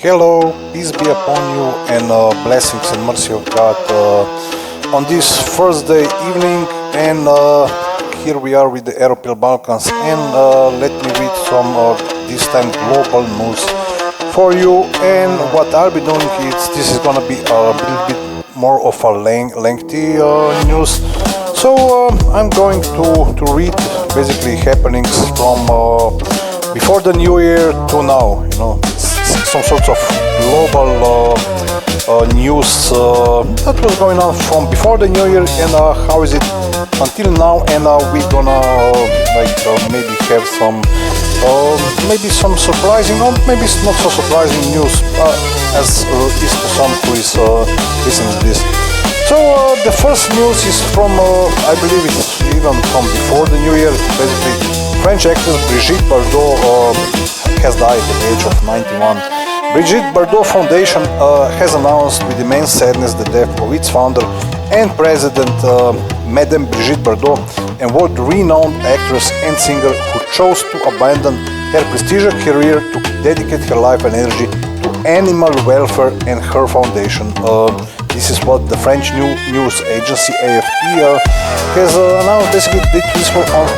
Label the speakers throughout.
Speaker 1: Hello, peace be upon you, and blessings and mercy of God on this Thursday evening. And here we are with the AROPL Balkans, and let me read some this time global news for you. And what I'll be doing is this is gonna be a little bit more of a lengthy news. So I'm going to read basically happenings from before the new year to now. You know, some sorts of global news that was going on from before the new year, and how is it until now. And we're gonna maybe have some maybe some surprising, or maybe not so surprising news as is to some who is listening to this. So the first news is from I believe it's even from before the new year. Basically, French actress Brigitte Bardot has died at the age of 91. Brigitte Bardot Foundation has announced with immense sadness the death of its founder and president, Madame Brigitte Bardot, a world-renowned actress and singer who chose to abandon her prestigious career to dedicate her life and energy to animal welfare and her foundation. This is what the French news agency AFP has announced. Basically, this was on,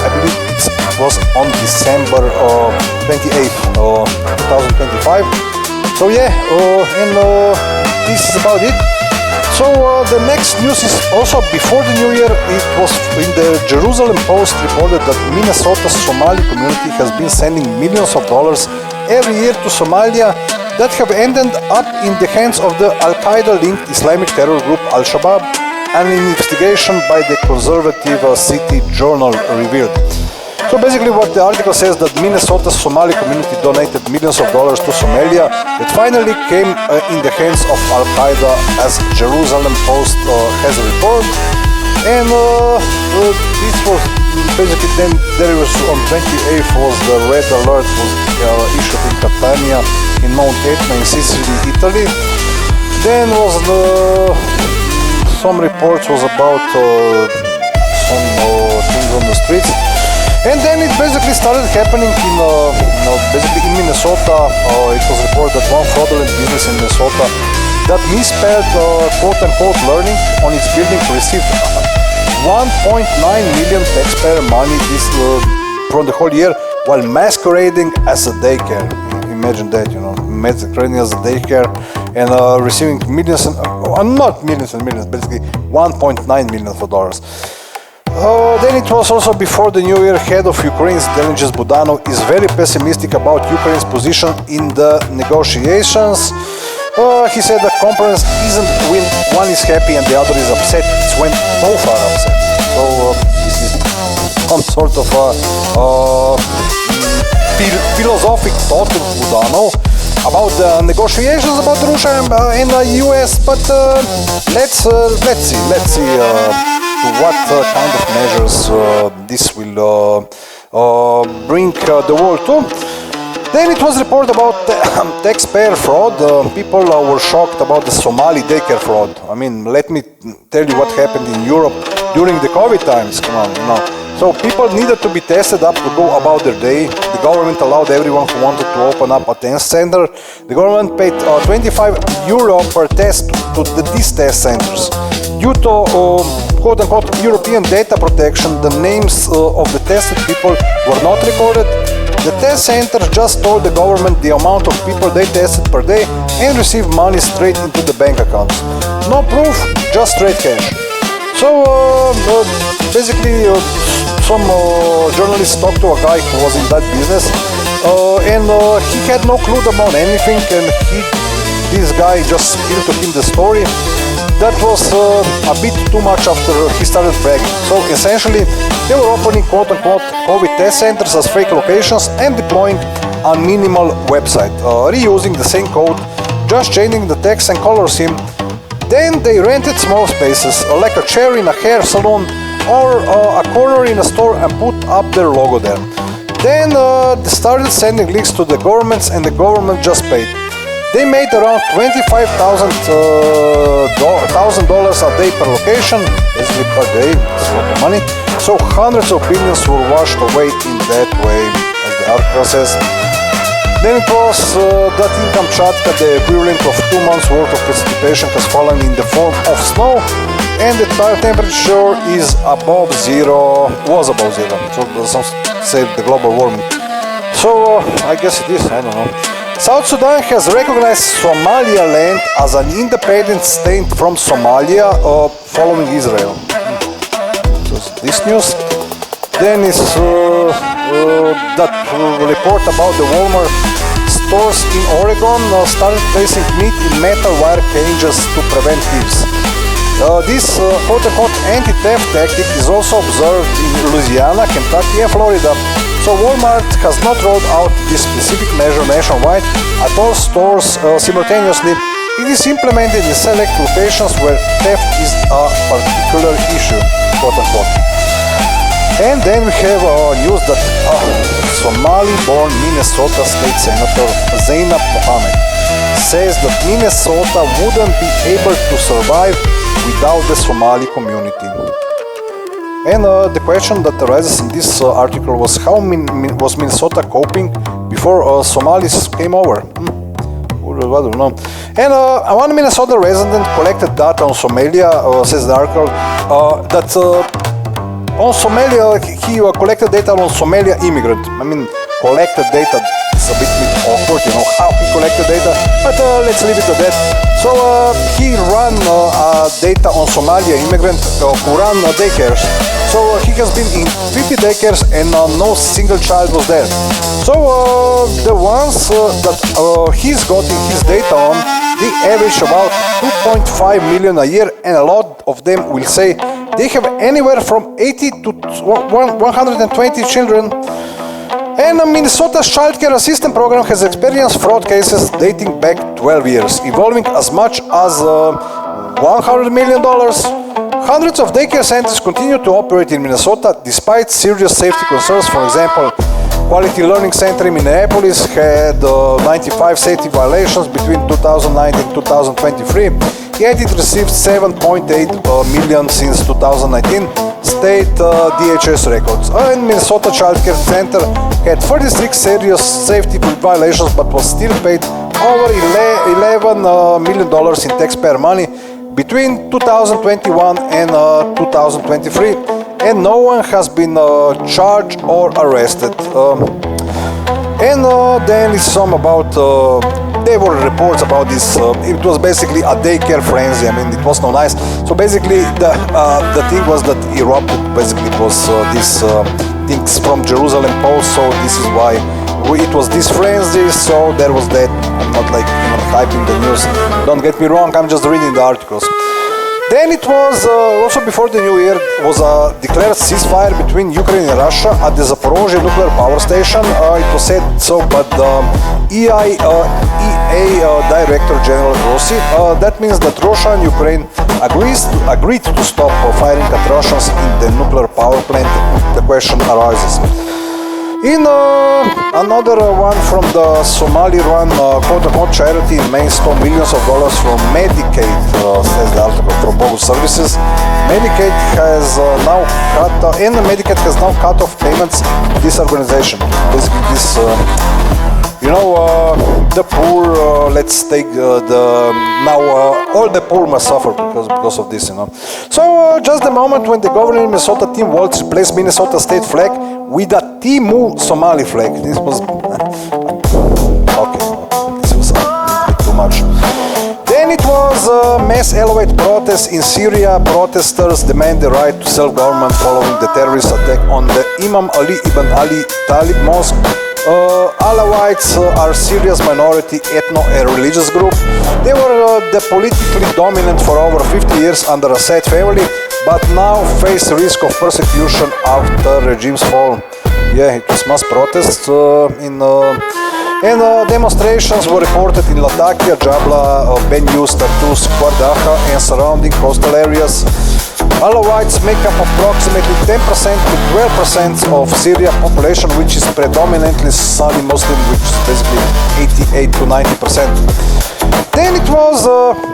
Speaker 1: I believe it was on December 28th, 2025. So yeah, and this is about it. So the next news is also before the new year. It was in the Jerusalem Post reported that Minnesota's Somali community has been sending millions of dollars every year to Somalia that have ended up in the hands of the Al-Qaeda-linked Islamic terror group Al-Shabaab, an investigation by the conservative City Journal revealed. So basically what the article says, that Minnesota's Somali community donated millions of dollars to Somalia that finally came in the hands of Al-Qaeda, as Jerusalem Post has reported. And this was basically, then there was on 28th was the red alert was issued in Catania in Mount Etna in Sicily, Italy. Then was some reports was about some things on the streets. And then it basically started happening in basically in Minnesota. It was reported that one fraudulent business in Minnesota that misspelled quote-unquote learning on its building received 1.9 million taxpayer money this from the whole year, while masquerading as a daycare. Imagine that, you know, masquerading as a daycare and receiving millions, not millions and millions, basically 1.9 million dollars. Then it was also before the new year. Head of Ukraine's Denis Budanov is very pessimistic about Ukraine's position in the negotiations. He said the conference isn't when one is happy and the other is upset, it's when both are upset. So this is some sort of philosophic thought of Budanov about the negotiations about Russia and the US. But let's see what kind of measures this will bring the world to. Then it was reported about taxpayer fraud. People were shocked about the Somali daycare fraud. I mean, let me tell you what happened in Europe during the COVID times. Come on, you know. So people needed to be tested up to go about their day. The government allowed everyone who wanted to open up a test center. The government paid €25 per test to these test centers. Due to quote-unquote European data protection, the names of the tested people were not recorded. The test center just told the government the amount of people they tested per day and received money straight into the bank accounts. No proof, just straight cash. So basically some journalists talked to a guy who was in that business, and he had no clue about anything, and this guy just spilled to him the story. That was a bit too much after he started bragging. So essentially, they were opening quote-unquote COVID test centers as fake locations and deploying a minimal website, reusing the same code, just changing the text and color scheme. Then they rented small spaces, like a chair in a hair salon or a corner in a store, and put up their logo there. Then they started sending leaks to the governments, and the government just paid. They made around $25,000 a day per location, basically per day. That's a lot of money. So hundreds of billions were washed away in that way, as the article says. Then it was that in Kamchatka the equivalent of 2 months worth of precipitation has fallen in the form of snow, and the temperature is above zero, was above zero, so some say the global warming. So I guess it is, I don't know. South Sudan has recognized Somaliland as an independent state from Somalia following Israel. So this news. Then is that report about the Walmart stores in Oregon started placing meat in metal wire cages to prevent thieves. This quote-unquote anti-theft tactic is also observed in Louisiana, Kentucky and Florida. So Walmart has not rolled out this specific measure nationwide at all stores simultaneously. It is implemented in select locations where theft is a particular issue, quote-unquote. And then we have news that Somali-born Minnesota State Senator Zainab Mohammed says that Minnesota wouldn't be able to survive without the Somali community. And the question that arises in this article was how was Minnesota coping before Somalis came over? I don't know. And one Minnesota resident collected data on Somalia, says the article, that on Somalia, he collected data on Somalia immigrant. I mean, collected data, it's a bit awkward, you know, how he collected data, but let's leave it at that. So he ran data on Somalia immigrant who run daycares. So he has been in 50 daycares and no single child was there. So the ones that he's gotten his data on, they average about 2.5 million a year, and a lot of them will say they have anywhere from 80 to 120 children. And Minnesota's child care assistance program has experienced fraud cases dating back 12 years, involving as much as $100 million. Hundreds of daycare centers continue to operate in Minnesota despite serious safety concerns. For example, Quality Learning Center in Minneapolis had 95 safety violations between 2009 and 2023, yet it received $7.8 million since 2019 state DHS records. And Minnesota Child Care Center had 36 serious safety violations but was still paid over $11 million in taxpayer money between 2021 and 2023, and no one has been charged or arrested. And then it's some about, there were reports about this, it was basically a daycare frenzy. I mean, it was no nice. So basically the thing was that erupted, basically it was this things from Jerusalem Post, so this is why it was this frenzy, so there was that. I'm not like, you know, hyping the news, don't get me wrong, I'm just reading the articles. Then it was also before the new year was a declared ceasefire between Ukraine and Russia at the Zaporozhye nuclear power station. It was said so, but EA Director General Grossi, that means that Russia and Ukraine agreed to stop firing at Russians in the nuclear power plant. The question arises. In another one from the Somali-run quote-unquote charity in Maine stole millions of dollars from Medicaid, says the article from Bogus Services. Medicaid has now cut off payments to this organization. Basically, this, you know, the poor. Let's take all the poor must suffer because of this, you know. So just the moment when the governing Minnesota Team Waltz replaced Minnesota state flag with a Timu Somali flag. This was okay. This was a bit too much. Then it was mass elevate protests in Syria. Protesters demand the right to self-government following the terrorist attack on the Imam Ali ibn Ali Talib Mosque. Alawites are Syria's minority ethno and religious group. They were the politically dominant for over 50 years under Assad family, but now face risk of persecution after regime's fall. Yeah, it was mass protests and demonstrations were reported in Latakia, Jabla, Ben Yus, Tartus, Kwardaha and surrounding coastal areas. Alawites make up approximately 10% to 12% of Syria population, which is predominantly Sunni Muslim, which is basically 88 to 90%. Then it was,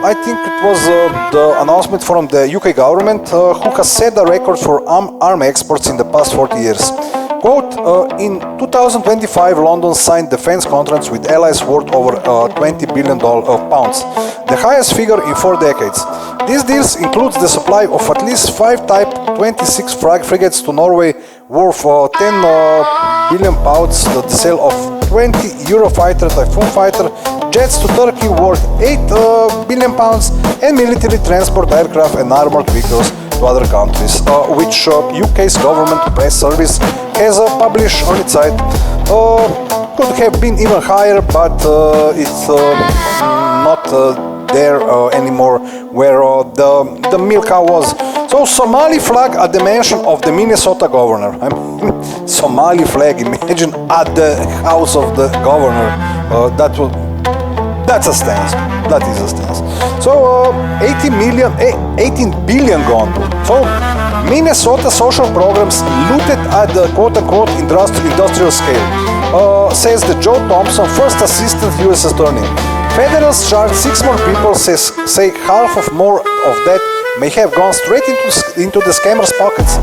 Speaker 1: I think it was the announcement from the UK government, who has set the record for arm exports in the past 40 years. Quote, in 2025, London signed defense contracts with allies worth over $20 billion pounds, the highest figure in 4 decades. These deals include the supply of at least 5 Type 26 frigates to Norway worth 10 billion pounds, the sale of 20 Eurofighter Typhoon fighter jets to Turkey worth 8 billion pounds, and military transport aircraft and armored vehicles to other countries, which UK's government press service has published on its site. Could have been even higher, but it's not there anymore where the milk cow was. So Somali flag at the mansion of the Minnesota governor. I mean, Somali flag, imagine at the house of the governor. That's a stance. That is a stance. So 18 billion gone. So Minnesota social programs looted at the quote-unquote industrial scale, says the Joe Thompson, first assistant U.S. attorney. Federals charge 6 more people, say half of more of that may have gone straight into the scammers' pockets.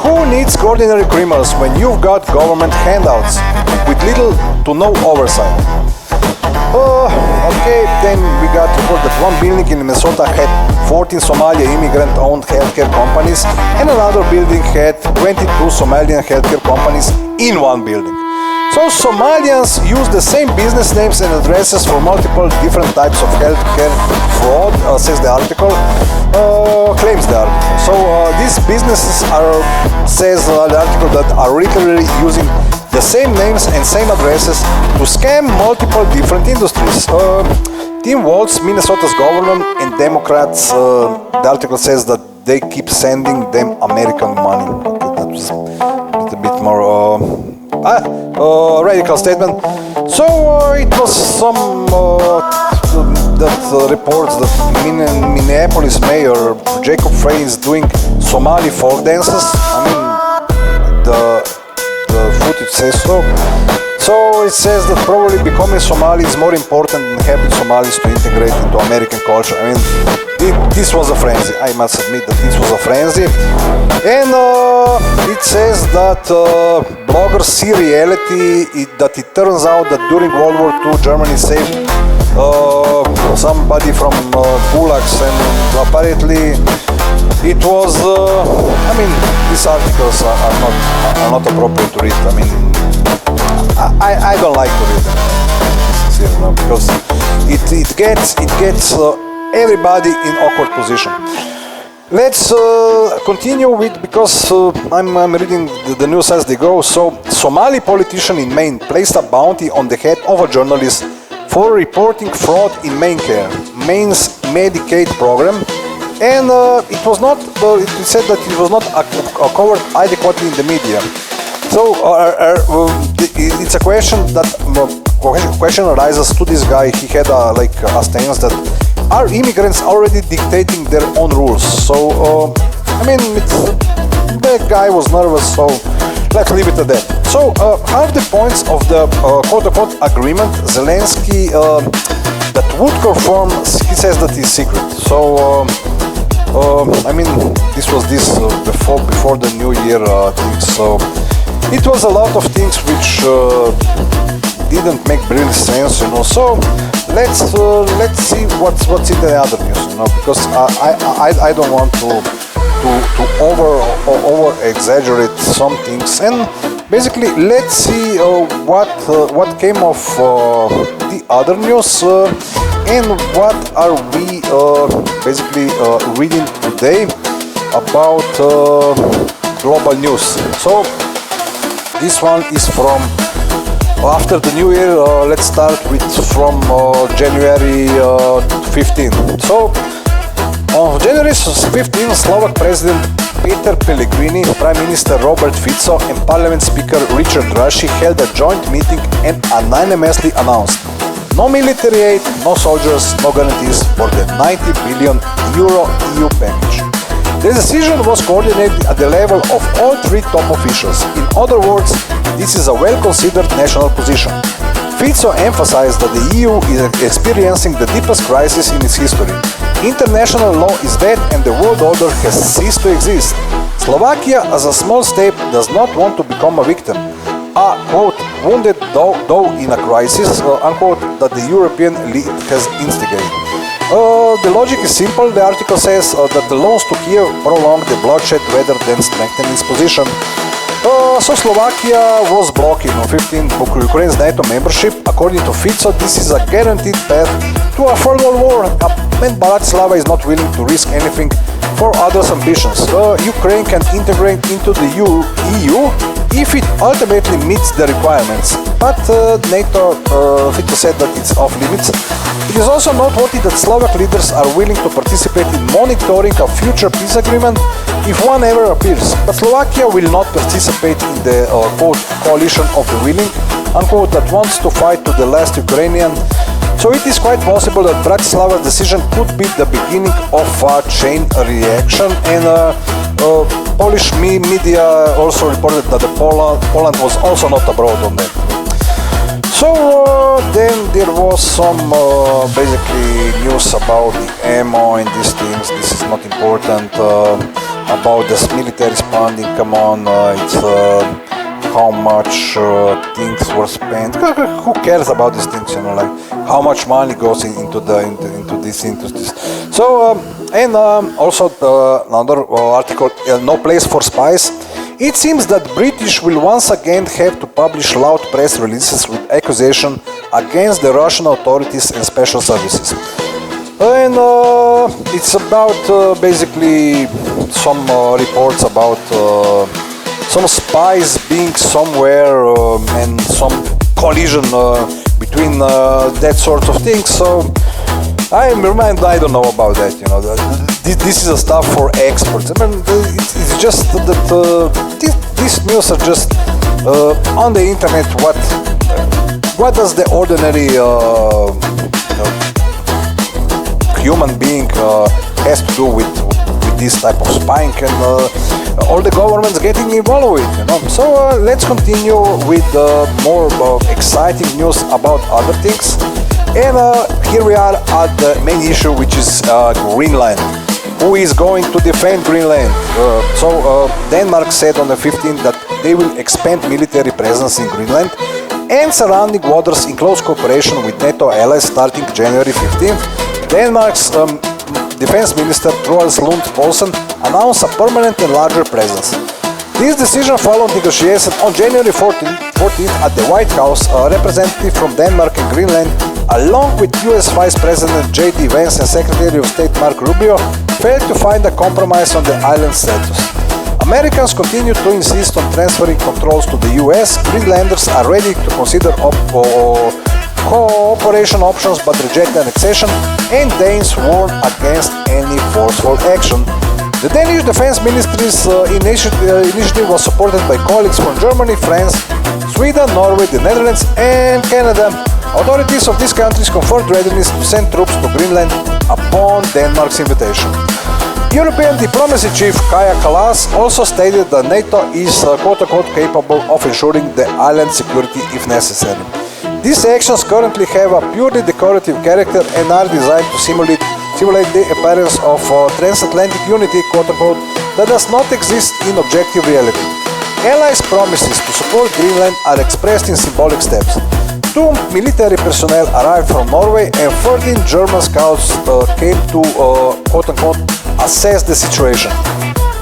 Speaker 1: Who needs ordinary criminals when you've got government handouts with little to no oversight? Okay, then we got report that one building in Minnesota had 14 Somalia immigrant-owned healthcare companies, and another building had 22 Somalian healthcare companies in one building. So Somalians use the same business names and addresses for multiple different types of healthcare fraud, says the article, claims the article. So these businesses are, says the article, that are literally using the same names and same addresses to scam multiple different industries. Tim Walz, Minnesota's governor, and Democrats, the article says that they keep sending them American money. Okay, that was a bit more radical statement. So it was some that reports that Minneapolis Mayor Jacob Frey is doing Somali folk dances. I mean, the footage says so. So it says that probably becoming Somali is more important than helping Somalis to integrate into American culture. I mean, this was a frenzy. I must admit that this was a frenzy. And it says that bloggers see reality, that it turns out that during World War II, Germany saved somebody from gulags, and apparently it was, I mean, these articles are not appropriate to read. I mean, I don't like to read them, because it gets everybody in awkward position. Let's continue with, because I'm reading the news as they go. So Somali politician in Maine placed a bounty on the head of a journalist for reporting fraud in Maine's Medicaid program, and it was not. It said that it was not covered adequately in the media. So it's a question that question arises to this guy. He had a stance that are immigrants already dictating their own rules. So I mean, that guy was nervous. So let's leave it at that. So half the points of the quote-unquote agreement, Zelensky that would confirm, he says that is secret. So I mean, this was before the New Year thing. So it was a lot of things which didn't make really sense, you know. So let's see what's in the other news, you know, because I don't want to over exaggerate some things. And basically, let's see what came of the other news and what are we basically reading today about global news. So this one is from after the New Year. Let's start with from January 15. So on January 15, Slovak President Peter Pellegrini, Prime Minister Robert Fico, and Parliament Speaker Richard Raši held a joint meeting and unanimously announced no military aid, no soldiers, no guarantees for the €90 billion EU package. The decision was coordinated at the level of all three top officials. In other words, this is a well-considered national position. Fico emphasized that the EU is experiencing the deepest crisis in its history. International law is dead and the world order has ceased to exist. Slovakia, as a small state, does not want to become a victim. are, quote, wounded though in a crisis, unquote, that the European elite has instigated. The logic is simple. The article says that the loans to Kiev prolong the bloodshed rather than strengthen its position. So Slovakia was blocking on 15 Ukraine's NATO membership. According to Fico, this is a guaranteed path to a further war, and Bratislava is not willing to risk anything for others' ambitions. Ukraine can integrate into the EU if it ultimately meets the requirements, but NATO, Fico said that it's off limits. It is also noteworthy that Slovak leaders are willing to participate in monitoring a future peace agreement if one ever appears, but Slovakia will not participate in the quote, coalition of the willing, unquote, that wants to fight to the last Ukrainian. So it is quite possible that Bratislava's decision could be the beginning of a chain reaction, and Polish media also reported that Poland was also not abroad on that. So then there was some basically news about the ammo and these things. This is not important. About this military spending, come on, it's how much things were spent. Who cares about these things, you know, like how much money goes into these industries. So and also another article, no place for spies. It seems that British will once again have to publish loud press releases with accusation against the Russian authorities and special services. And it's about basically some reports about some spies being somewhere and some collision between that sort of things. So I don't know about that. You know, this is a stuff for experts. I mean, it's just that these news are just on the internet. What does the ordinary human being has to do with this type of spying, and all the governments getting involved with, you know. So let's continue with more exciting news about other things. And here we are at the main issue, which is Greenland. Who is going to defend Greenland? So Denmark said on the 15th that they will expand military presence in Greenland and surrounding waters in close cooperation with NATO allies starting January 15th. Denmark's Defense Minister Troels Lund Poulsen announced a permanent and larger presence. This decision followed negotiations on January 14th at the White House. A representative from Denmark and Greenland, along with US Vice President J.D. Vance and Secretary of State Marco Rubio, failed to find a compromise on the island's status. Americans continue to insist on transferring controls to the US. Greenlanders are ready to consider cooperation options but reject annexation, and Danes warn against any forceful action. The Danish Defense Ministry's initiative was supported by colleagues from Germany, France, Sweden, Norway, the Netherlands and Canada. Authorities of these countries confirmed readiness to send troops to Greenland upon Denmark's invitation. European diplomacy chief Kaja Kallas also stated that NATO is quote-unquote capable of ensuring the island's security if necessary. These actions currently have a purely decorative character and are designed to simulate the appearance of transatlantic unity, quote-unquote, that does not exist in objective reality. Allies' promises to support Greenland are expressed in symbolic steps. 2 military personnel arrived from Norway and 13 German scouts came to, quote-unquote, assess the situation.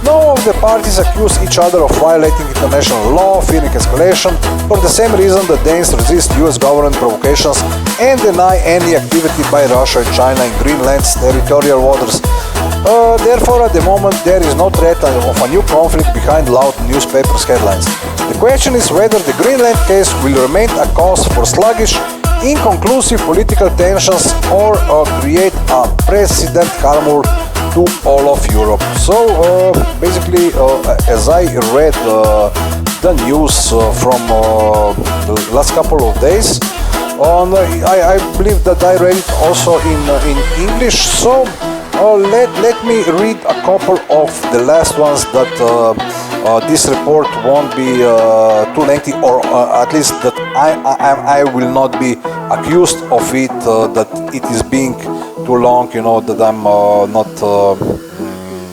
Speaker 1: None of the parties accuse each other of violating international law, fearing escalation. For the same reason, the Danes resist US government provocations and deny any activity by Russia and China in Greenland's territorial waters. Therefore, at the moment, there is no threat of a new conflict behind loud newspapers' headlines. The question is whether the Greenland case will remain a cause for sluggish, inconclusive political tensions or create a precedent harmful to all of Europe. So basically, as I read the news from the last couple of days, I believe that I read it also in English. So let me read a couple of the last ones that this report won't be too lengthy, or at least that I will not be accused of it, that it is being too long, you know, that I'm not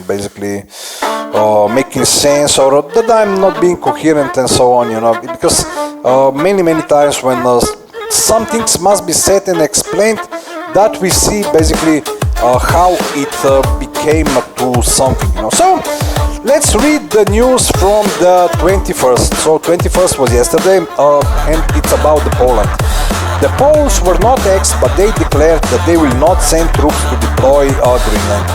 Speaker 1: basically making sense, or that I'm not being coherent and so on, you know, because many times when some things must be said and explained, that we see basically how it became to something, you know. So let's read the news from the 21st. So 21st was yesterday, and it's about the Poland. The Poles were not axed, but they declared that they will not send troops to deploy Greenland.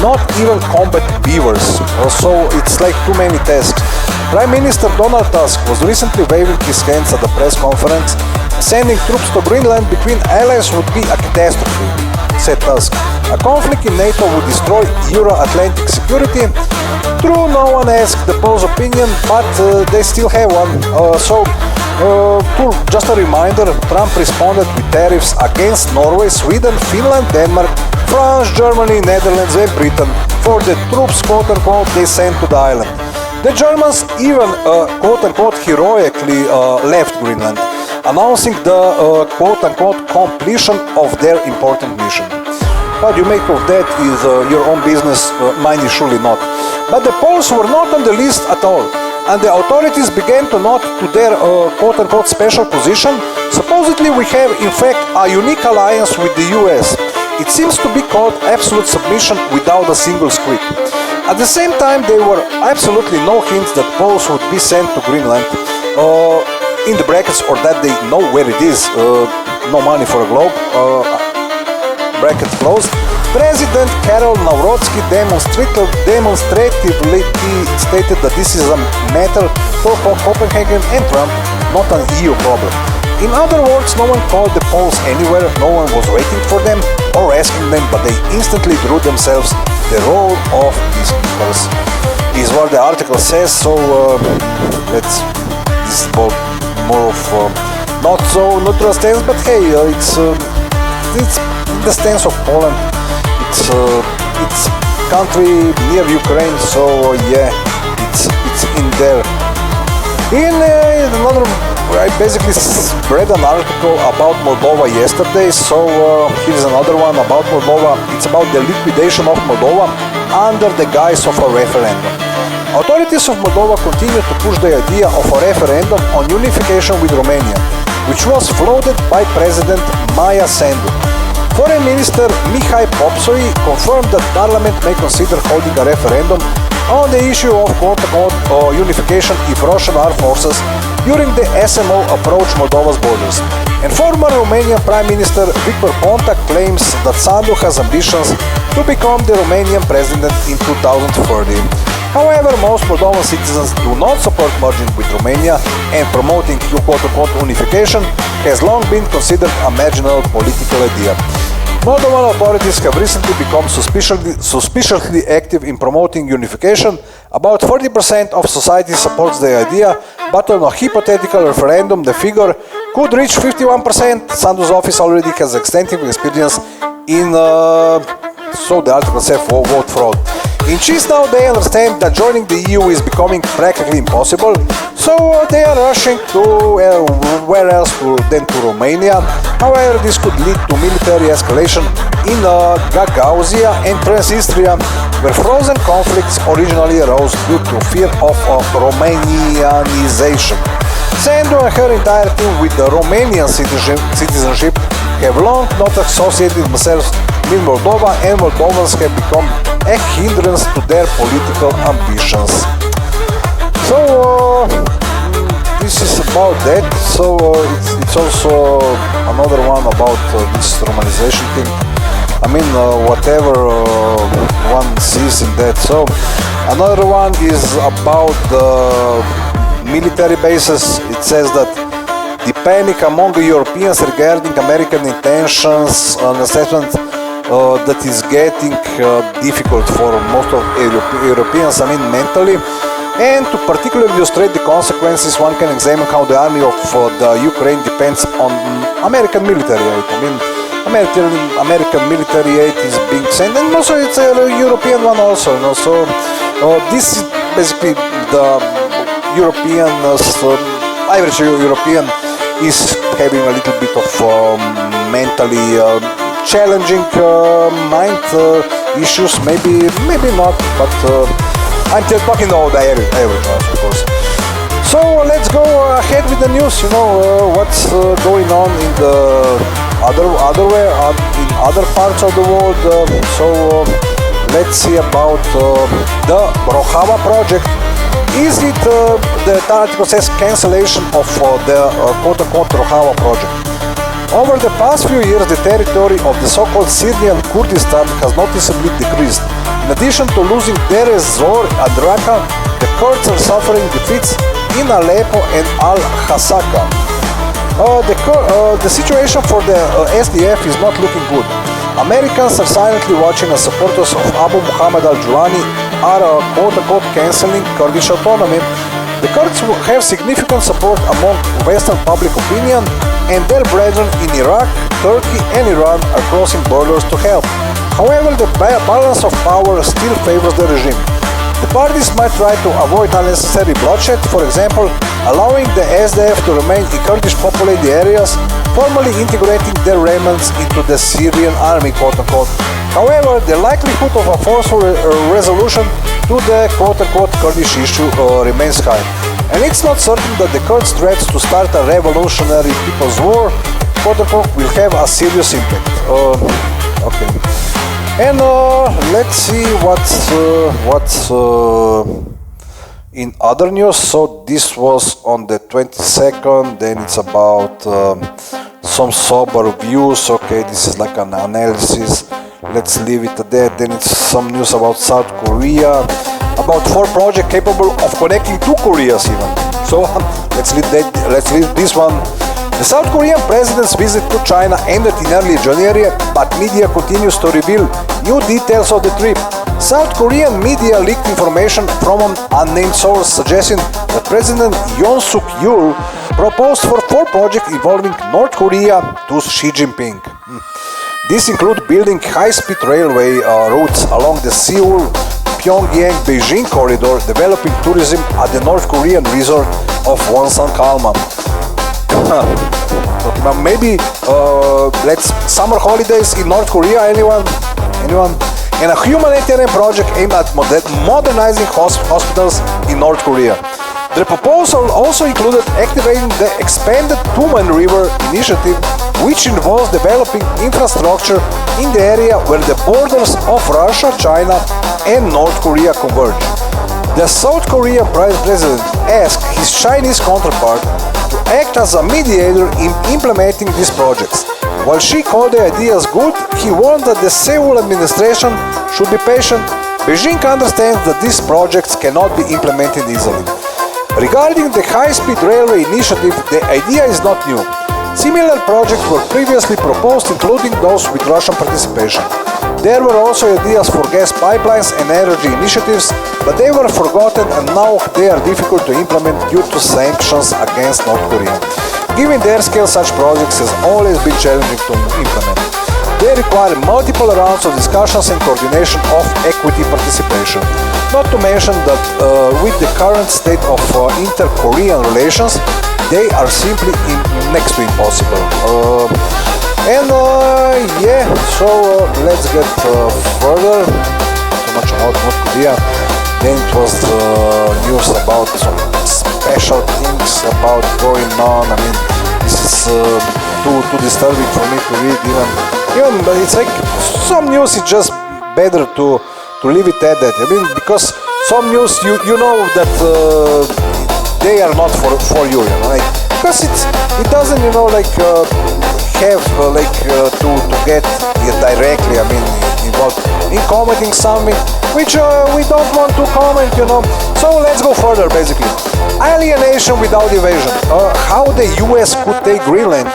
Speaker 1: Not even combat beavers, so it's like too many tasks. Prime Minister Donald Tusk was recently waving his hands at the press conference. Sending troops to Greenland between allies would be a catastrophe, said Tusk. A conflict in NATO would destroy Euro-Atlantic security. True, no one asked the Poles' opinion, but they still have one. Just a reminder, Trump responded with tariffs against Norway, Sweden, Finland, Denmark, France, Germany, Netherlands and Britain for the troops, quote-unquote, they sent to the island. The Germans even, quote-unquote, heroically left Greenland, announcing the, quote-unquote, completion of their important mission. What you make of that is your own business, mine is surely not. But the Poles were not on the list at all, and the authorities began to nod to their quote-unquote special position. Supposedly we have in fact a unique alliance with the US. It seems to be called absolute submission without a single squeak. At the same time, there were absolutely no hints that Poles would be sent to Greenland, in the brackets, or that they know where it is, no money for a globe, bracket closed. President Karol Nawrocki demonstratively stated that this is a matter for Copenhagen and Trump, not an EU problem. In other words, no one called the Poles anywhere, no one was waiting for them or asking them, but they instantly drew themselves the role of peacekeepers, is what the article says. So this is more of not so neutral stance, but hey, it's the stance of Poland. It's country near Ukraine, so yeah, it's in there. In another, I basically read an article about Moldova yesterday, so here's another one about Moldova. It's about the liquidation of Moldova under the guise of a referendum. Authorities of Moldova continue to push the idea of a referendum on unification with Romania, which was floated by President Maia Sandu. Foreign Minister Mihai Popsoi confirmed that Parliament may consider holding a referendum on the issue of quote-unquote unification if Russian armed forces during the SMO approach Moldova's borders. And former Romanian Prime Minister Victor Ponta claims that Sandu has ambitions to become the Romanian president in 2030. However, most Moldovan citizens do not support merging with Romania, and promoting quote-unquote unification has long been considered a marginal political idea. Moldovan authorities have recently become suspiciously active in promoting unification. About 40% of society supports the idea, but on a hypothetical referendum, the figure could reach 51%. Sandu's office already has extensive experience in, so the article says, vote fraud. In Chisinau, they understand that joining the EU is becoming practically impossible, so they are rushing to where else than to Romania. However, this could lead to military escalation in Gagauzia and Transnistria, where frozen conflicts originally arose due to fear of Romanianization. Sandu and her entire team with the Romanian citizenship have long not associated themselves with Moldova, and Moldovans have become a hindrance to their political ambitions. So this is about that. So it's also another one about this Romanization thing. I mean, whatever one sees in that. So another one is about the military bases. It says that the panic among the Europeans regarding American intentions, an assessment that is getting difficult for most of Europeans, I mean mentally. And to particularly illustrate the consequences, one can examine how the army of the Ukraine depends on American military aid. I mean, American military aid is being sent, and also it's a European one also. You know? So this is basically the European, average European is having a little bit of mentally challenging mind issues, maybe not, but I'm talking about the average, of course. So let's go ahead with the news. What's going on in the in other parts of the world. Let's see about the Rojava project. Is it, the article says, cancellation of the quote-unquote Rojava project. Over the past few years, the territory of the so-called Syrian Kurdistan has noticeably decreased. In addition to losing Deir ez-Zor and Raqqa, the Kurds are suffering defeats in Aleppo and Al-Hasaka. The situation for the SDF is not looking good. Americans are silently watching as supporters of Abu Muhammad al-Julani are quote-unquote cancelling Kurdish autonomy. The Kurds have significant support among Western public opinion, and their brethren in Iraq, Turkey and Iran are crossing borders to help. However, the balance of power still favors the regime. The parties might try to avoid unnecessary bloodshed, for example, allowing the SDF to remain in Kurdish-populated areas, formally integrating their remnants into the Syrian army, quote-unquote. However, the likelihood of a forceful resolution to the quote-unquote Kurdish issue remains high. And it's not certain that the Kurds' threats to start a revolutionary people's war, quote-unquote, will have a serious impact. Okay. And let's see what's in other news. So this was on the 22nd, then it's about some sober views. Okay, this is like an analysis. Let's leave it at that. Then it's some news about South Korea, about 4 projects capable of connecting 2 Koreas even. So let's leave this one. The South Korean president's visit to China ended in early January, but media continues to reveal new details of the trip. South Korean media leaked information from an unnamed source suggesting that President Yoon Suk-yeol proposed for 4 projects involving North Korea to Xi Jinping. These include building high-speed railway routes along the Seoul Pyongyang-Beijing corridor, developing tourism at the North Korean resort of Wonsan Kalma. Maybe let's summer holidays in North Korea. Anyone? And a humanitarian project aimed at modernizing hospitals in North Korea. The proposal also included activating the expanded Tumen River initiative, which involves developing infrastructure in the area where the borders of Russia, China, and North Korea converge. The South Korean president asked his Chinese counterpart to act as a mediator in implementing these projects. While Xi called the ideas good, he warned that the Seoul administration should be patient. Beijing understands that these projects cannot be implemented easily. Regarding the high-speed railway initiative, the idea is not new. Similar projects were previously proposed, including those with Russian participation. There were also ideas for gas pipelines and energy initiatives, but they were forgotten and now they are difficult to implement due to sanctions against North Korea. Given their scale, such projects has always been challenging to implement. They require multiple rounds of discussions and coordination of equity participation. Not to mention that with the current state of inter-Korean relations, they are simply next to impossible. Yeah, so let's get further. So much about North Korea. Then it was news about some special things about going on. I mean, this is too disturbing for me to read even, but it's like some news is just better to leave it at that. I mean, because some news you know that they are not for you, like, because it doesn't have to get directly, I mean, involved in commenting something which we don't want to comment, So let's go further, basically. Alienation without invasion. How the US could take Greenland.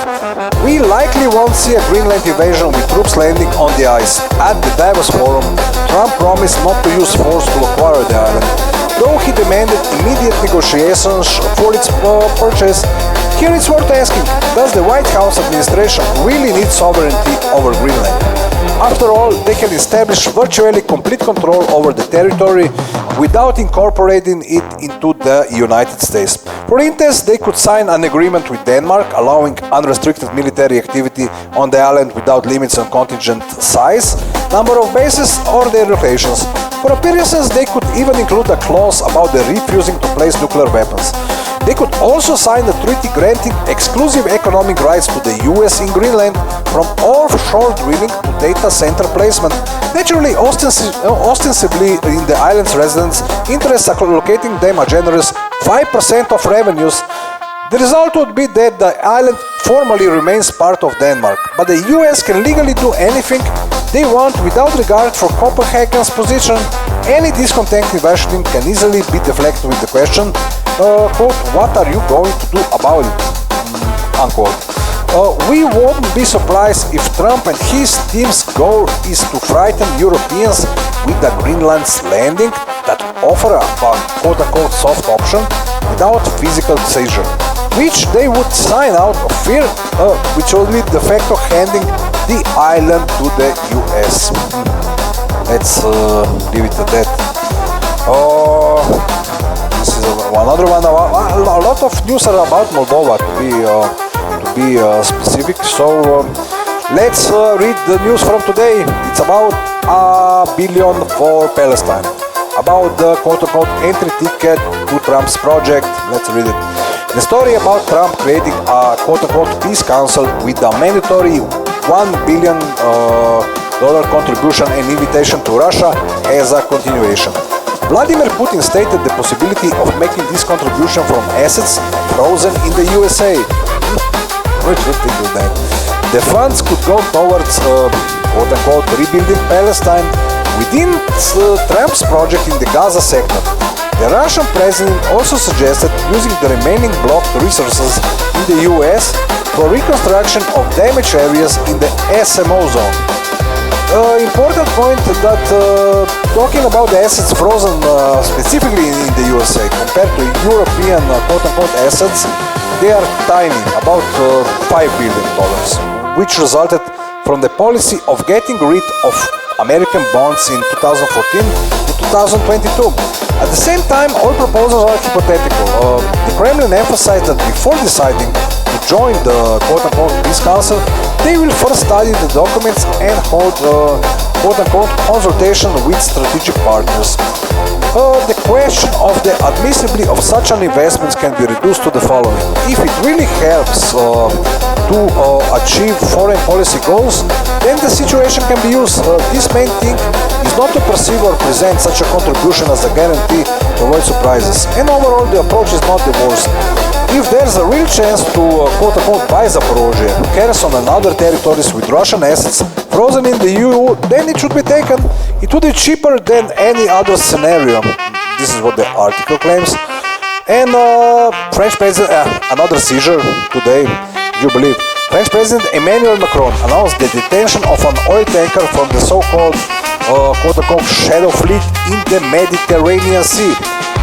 Speaker 1: We likely won't see a Greenland invasion with troops landing on the ice. At the Davos Forum, Trump promised not to use force to acquire the island, though he demanded immediate negotiations for its purchase. Here it's worth asking, does the White House administration really need sovereignty over Greenland? After all, they can establish virtually complete control over the territory without incorporating it into the United States. For instance, they could sign an agreement with Denmark allowing unrestricted military activity on the island without limits on contingent size, number of bases, or their locations. For appearances, they could even include a clause about their refusing to place nuclear weapons. They could also sign a treaty granting exclusive economic rights to the US in Greenland, from offshore drilling to data center placement. Naturally, ostensibly in the island's residents' interests, allocating them a generous 5% of revenues. The result would be that the island formally remains part of Denmark, but the US can legally do anything they want without regard for Copenhagen's position. Any discontent in Washington can easily be deflected with the question, quote, what are you going to do about it? Unquote. We wouldn't be surprised if Trump and his team's goal is to frighten Europeans with the Greenland's landing that offer a quote-unquote soft option without physical seizure, which they would sign out of fear, which would be de facto handing the island to the US. Let's leave it at that. This is another one. A lot of news are about Moldova, to be specific. So let's read the news from today. It's about $1 billion for Palestine. About the quote-unquote entry ticket to Trump's project. Let's read it. The story about Trump creating a quote-unquote peace council with a mandatory $1 billion contribution and invitation to Russia has a continuation. Vladimir Putin stated the possibility of making this contribution from assets frozen in the USA. What do you think of that? The funds could go towards quote-unquote rebuilding Palestine within Trump's project in the Gaza sector. The Russian president also suggested using the remaining blocked resources in the US for reconstruction of damaged areas in the SMO zone. Important point that talking about the assets frozen specifically in the USA compared to European quote-unquote assets, they are tiny, about $5 billion, which resulted from the policy of getting rid of American bonds in 2014 to 2022. At the same time, all proposals are hypothetical. The Kremlin emphasized that before deciding to join the quote-unquote peace council, they will first study the documents and hold quote-unquote consultation with strategic partners. The question of the admissibility of such an investment can be reduced to the following. If it really helps to achieve foreign policy goals, then the situation can be used. This main thing is not to perceive or present such a contribution as a guarantee to avoid surprises. And overall, the approach is not the worst. If there's a real chance to quote-unquote buy Zaporozhye, Kherson and other territories with Russian assets frozen in the EU, then it should be taken. It would be cheaper than any other scenario. This is what the article claims. And French President, another seizure today, you believe. French President Emmanuel Macron announced the detention of an oil tanker from the so-called quote-unquote shadow fleet in the Mediterranean Sea.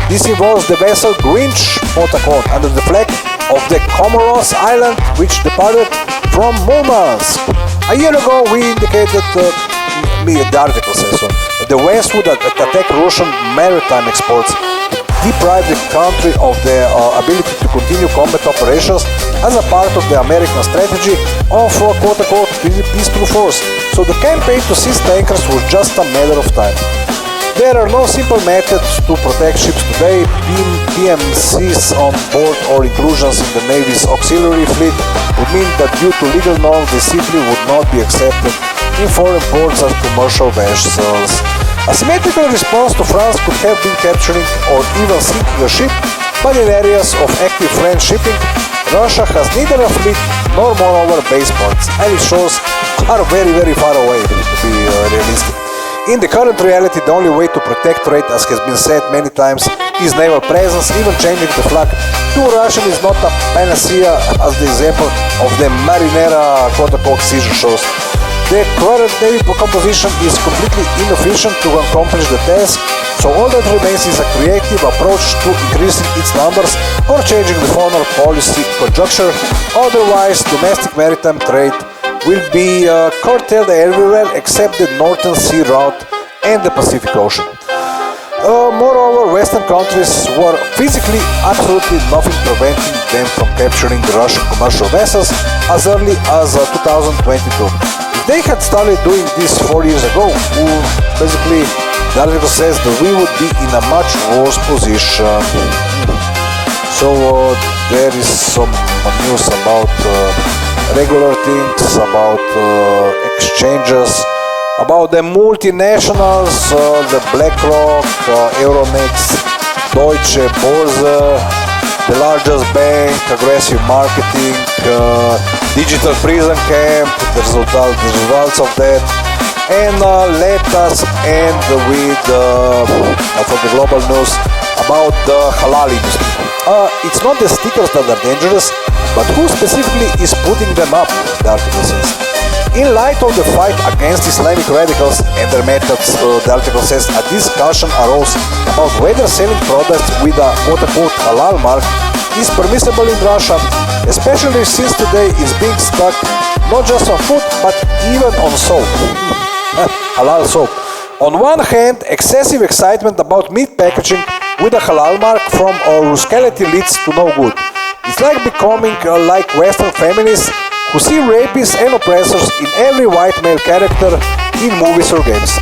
Speaker 1: This involves the vessel Grinch, quote-unquote, under the flag of the Comoros Island, which departed from Murmansk. A year ago, we indicated, the article says so, the West would attack Russian maritime exports, deprive the country of the ability to continue combat operations as a part of the American strategy of quote-unquote peace through force. So the campaign to seize tankers was just a matter of time. There are no simple methods to protect ships today. PMCs on board or inclusions in the Navy's auxiliary fleet would mean that due to legal norms they simply would not be accepted in foreign ports as commercial vessels. A symmetrical response to France could have been capturing or even sinking a ship, but in areas of active French shipping, Russia has neither a fleet nor moreover base points, and its shores are very, very far away, to be realistic. In the current reality, the only way to protect trade, as has been said many times, is naval presence. Even changing the flag to Russian is not a panacea, as the example of the Marinera quote-unquote seizure shows. The current Navy composition is completely inefficient to accomplish the task, so all that remains is a creative approach to increasing its numbers or changing the foreign policy conjuncture. Otherwise, domestic maritime trade will be curtailed everywhere except the Northern Sea route and the Pacific Ocean. Moreover, Western countries were physically absolutely nothing preventing them from capturing the Russian commercial vessels as early as 2022. If they had started doing this 4 years ago, basically the article says that we would be in a much worse position. So there is some news about regular things, about exchanges, about the multinationals, the BlackRock, Euronext, Deutsche Börse, the largest bank, aggressive marketing, digital prison camp, the results of that. And let us end with, for the global news, about the halal industry. It's not the stickers that are dangerous, but who specifically is putting them up, the article says. In light of the fight against Islamic radicals and their methods, the article says a discussion arose about whether selling products with a quote-unquote halal mark is permissible in Russia, especially since today is being stuck not just on food but even on soap. Halal soap. On one hand, excessive excitement about meat packaging with a halal mark from Ruscality leads to no good. It's like becoming like Western feminists who see rapists and oppressors in every white male character in movies or games.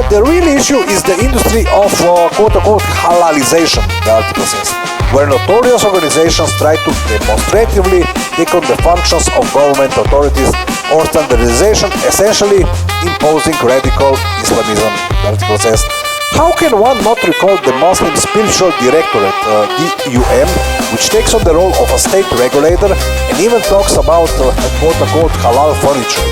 Speaker 1: The real issue is the industry of quote-unquote halalization, the article says, where notorious organizations try to demonstratively take on the functions of government authorities or standardization, essentially imposing radical Islamism, the article says. How can one not recall the Muslim Spiritual Directorate, DUM, which takes on the role of a state regulator and even talks about quote-unquote halal furniture?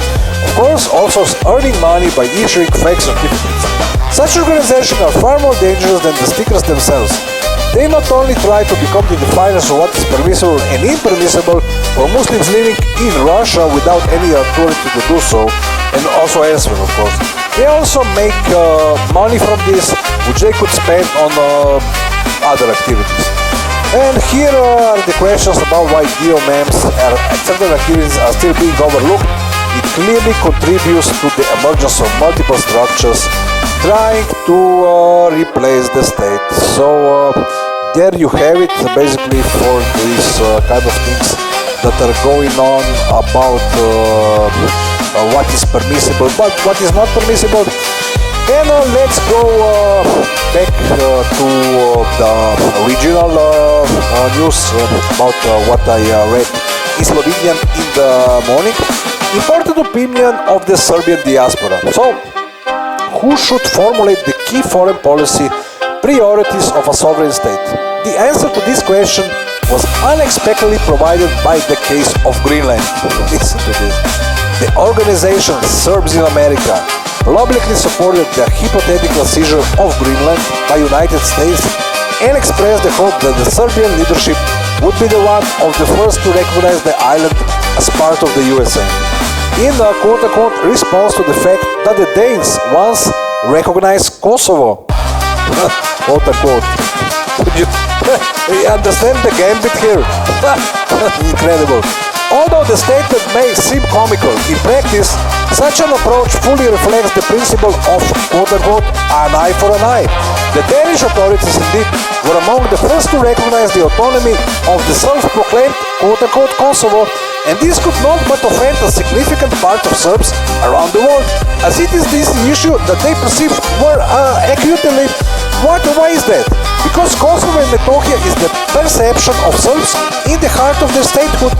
Speaker 1: Of course, also earning money by issuing fake certificates. Such organizations are far more dangerous than the stickers themselves. They not only try to become the definers of what is permissible and impermissible for Muslims living in Russia without any authority to do so, and also elsewhere, of course. They also make money from this, which they could spend on other activities. And here are the questions about why DOMs and certain activities are still being overlooked. It clearly contributes to the emergence of multiple structures trying to replace the state. So there you have it, basically, for these kind of things that are going on about what is permissible but what is not permissible. And let's go back to the original news about what I read in Slovenian in the morning. Important opinion of the Serbian diaspora. So, who should formulate the key foreign policy priorities of a sovereign state? The answer to this question was unexpectedly provided by the case of Greenland. Listen to this. The organization Serbs in America publicly supported the hypothetical seizure of Greenland by United States and expressed the hope that the Serbian leadership would be the one of the first to recognize the island as part of the USA. In a quote-unquote response to the fact that the Danes once recognized Kosovo. Quote-unquote. You understand the gambit here? Incredible. Although the statement may seem comical, in practice, such an approach fully reflects the principle of quote-unquote an eye for an eye. The Danish authorities indeed were among the first to recognize the autonomy of the self-proclaimed quote-unquote Kosovo, and this could not but offend a significant part of Serbs around the world, as it is this issue that they perceive were acutely. Why is that? Because Kosovo and Metohija is the perception of Serbs in the heart of their statehood,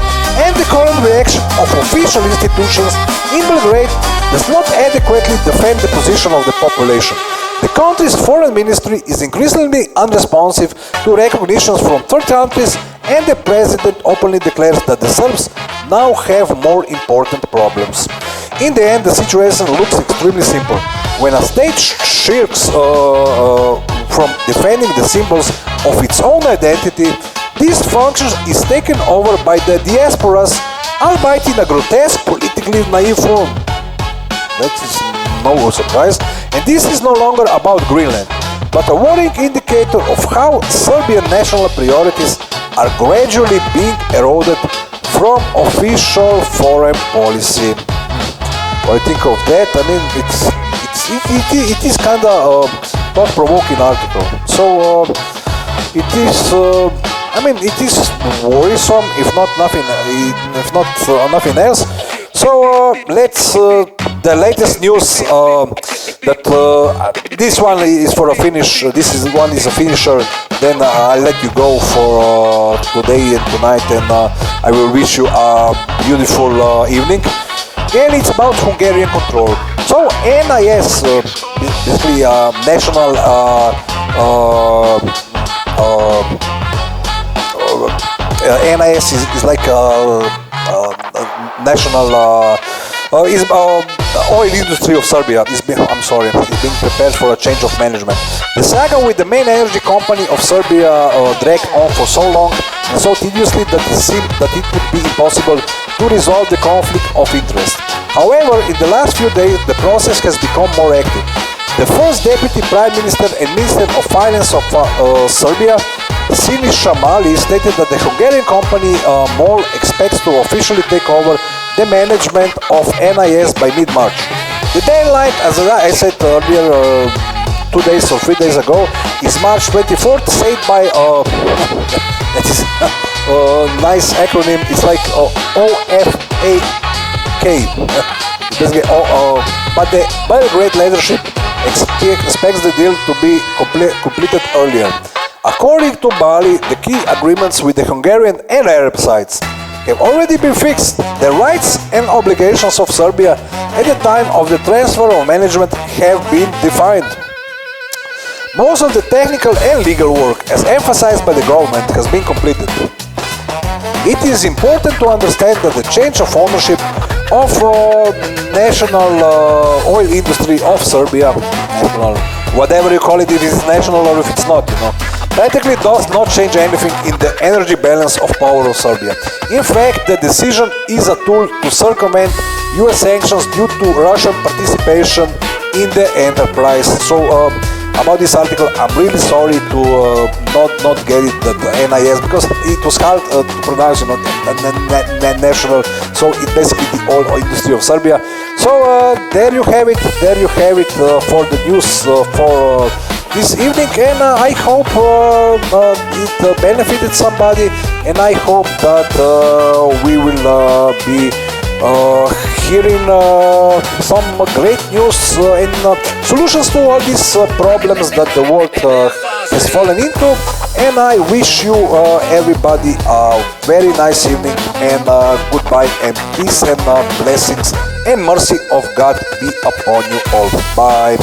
Speaker 1: and the current reaction of official institutions in Belgrade does not adequately defend the position of the population. The country's foreign ministry is increasingly unresponsive to recognitions from third countries, and the president openly declares that the Serbs now have more important problems. In the end, the situation looks extremely simple. When a state shirks from defending the symbols of its own identity, this function is taken over by the diasporas, albeit in a grotesque, politically naive form. That is no surprise, and this is no longer about Greenland, but a worrying indicator of how Serbian national priorities are gradually being eroded from official foreign policy. What do you think of that? I mean, it is kind of thought-provoking article. So it is. I mean, it is worrisome, if not nothing else. So let's the latest news that this one is for a finish. One is a finisher. Then I'll let you go for today and tonight, and I will wish you a beautiful evening. And it's about Hungarian control. So NIS, basically national. NIS is like national oil industry of Serbia is being prepared for a change of management. The saga with the main energy company of Serbia dragged on for so long and so tediously that it seemed that it would be impossible to resolve the conflict of interest. However, in the last few days, the process has become more active. The first Deputy Prime Minister and Minister of Finance of Serbia, Siniša Mali, stated that the Hungarian company MOL expects to officially take over the management of NIS by mid-March. The deadline, as I said earlier, 2 days or 3 days ago, is March 24th, said by that is nice acronym. It's like OFAK. But the Belgrade leadership expects the deal to be completed earlier. According to Bali, the key agreements with the Hungarian and Arab sides have already been fixed. The rights and obligations of Serbia at the time of the transfer of management have been defined. Most of the technical and legal work, as emphasized by the government, has been completed. It is important to understand that the change of ownership of national oil industry of Serbia, national, whatever you call it, if it's national or if it's not, practically does not change anything in the energy balance of power of Serbia. In fact, the decision is a tool to circumvent US sanctions due to Russian participation in the enterprise. So about this article, I'm really sorry to not get it, the NIS, because it was hard to pronounce, national. So it's basically the oil industry of Serbia. So there you have it. For the news for this evening, and I hope it benefited somebody, and I hope that we will be hearing some great news and solutions to all these problems that the world has fallen into. And I wish you everybody a very nice evening, and goodbye, and peace and blessings and mercy of God be upon you all. Bye.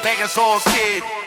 Speaker 2: Vegas all kid.